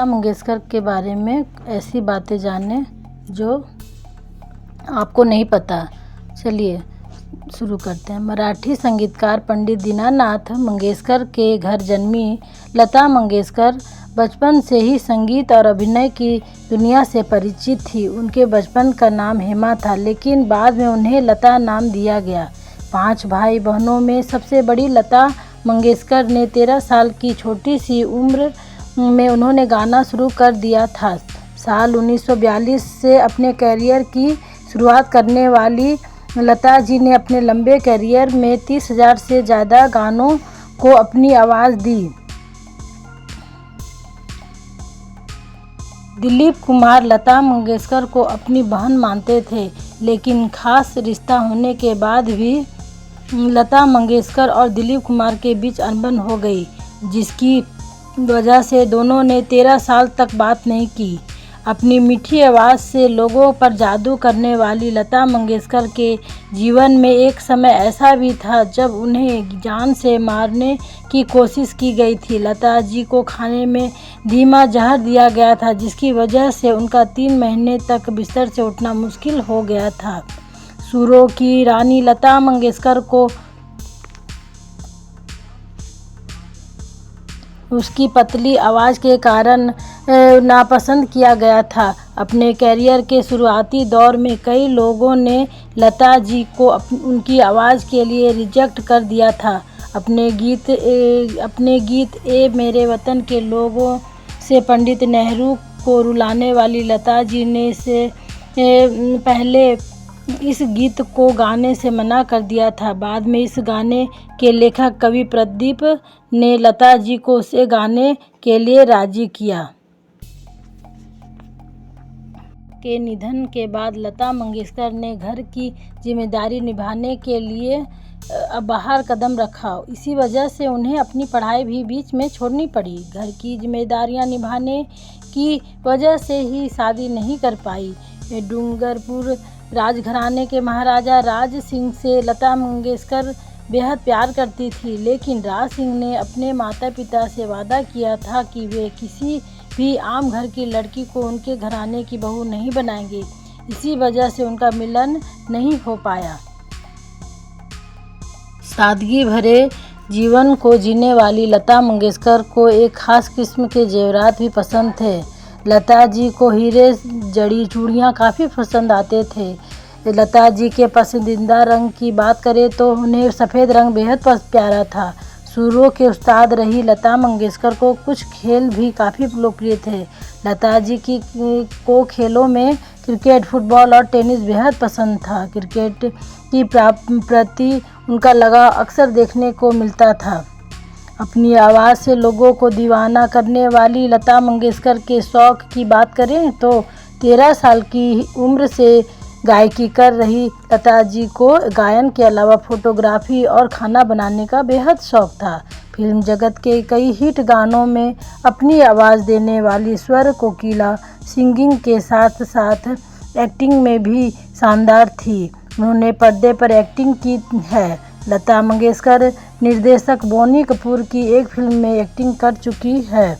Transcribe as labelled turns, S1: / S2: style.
S1: लता मंगेशकर के बारे में ऐसी बातें जानें जो आपको नहीं पता। चलिए शुरू करते हैं। मराठी संगीतकार पंडित दीनानाथ मंगेशकर के घर जन्मी लता मंगेशकर बचपन से ही संगीत और अभिनय की दुनिया से परिचित थी। उनके बचपन का नाम हेमा था, लेकिन बाद में उन्हें लता नाम दिया गया। 5 भाई बहनों में सबसे बड़ी लता मंगेशकर ने 13 साल की छोटी सी उम्र में उन्होंने गाना शुरू कर दिया था। साल 1942 से अपने करियर की शुरुआत करने वाली लता जी ने अपने लंबे करियर में 30,000 से ज़्यादा गानों को अपनी आवाज़ दी। दिलीप कुमार लता मंगेशकर को अपनी बहन मानते थे, लेकिन खास रिश्ता होने के बाद भी लता मंगेशकर और दिलीप कुमार के बीच अनबन हो गई, जिसकी वजह से दोनों ने 13 साल तक बात नहीं की। अपनी मीठी आवाज़ से लोगों पर जादू करने वाली लता मंगेशकर के जीवन में एक समय ऐसा भी था जब उन्हें जान से मारने की कोशिश की गई थी। लता जी को खाने में धीमा जहर दिया गया था, जिसकी वजह से उनका 3 महीने तक बिस्तर से उठना मुश्किल हो गया था। सुरों की रानी लता मंगेशकर को उसकी पतली आवाज़ के कारण नापसंद किया गया था। अपने करियर के शुरुआती दौर में कई लोगों ने लता जी को उनकी आवाज़ के लिए रिजेक्ट कर दिया था। अपने गीत ए मेरे वतन के लोगों से पंडित नेहरू को रुलाने वाली लता जी ने पहले इस गीत को गाने से मना कर दिया था। बाद में इस गाने के लेखक कवि प्रदीप ने लता जी को उसे गाने के लिए राजी किया। के निधन के बाद लता मंगेशकर ने घर की जिम्मेदारी निभाने के लिए बाहर कदम रखा। इसी वजह से उन्हें अपनी पढ़ाई भी बीच में छोड़नी पड़ी। घर की जिम्मेदारियां निभाने की वजह से ही शादी नहीं कर पाई। डूंगरपुर राजघराने के महाराजा राज सिंह से लता मंगेशकर बेहद प्यार करती थी, लेकिन राज सिंह ने अपने माता पिता से वादा किया था कि वे किसी भी आम घर की लड़की को उनके घराने की बहू नहीं बनाएंगे। इसी वजह से उनका मिलन नहीं हो पाया। सादगी भरे जीवन को जीने वाली लता मंगेशकर को एक खास किस्म के जेवरात भी पसंद थे। लता जी को हीरे जड़ी चूड़ियाँ काफ़ी पसंद आते थे। लता जी के पसंदीदा रंग की बात करें तो उन्हें सफ़ेद रंग बेहद प्यारा था। सुरों के उस्ताद रही लता मंगेशकर को कुछ खेल भी काफ़ी लोकप्रिय थे। लता जी को खेलों में क्रिकेट, फुटबॉल और टेनिस बेहद पसंद था। क्रिकेट की प्रति उनका लगाव अक्सर देखने को मिलता था। अपनी आवाज़ से लोगों को दीवाना करने वाली लता मंगेशकर के शौक़ की बात करें तो 13 साल की उम्र से गायकी कर रही लता जी को गायन के अलावा फोटोग्राफी और खाना बनाने का बेहद शौक़ था। फिल्म जगत के कई हिट गानों में अपनी आवाज़ देने वाली स्वर कोकिला सिंगिंग के साथ साथ एक्टिंग में भी शानदार थी। उन्होंने पर्दे पर एक्टिंग की है। लता मंगेशकर निर्देशक बोनी कपूर की एक फिल्म में एक्टिंग कर चुकी है।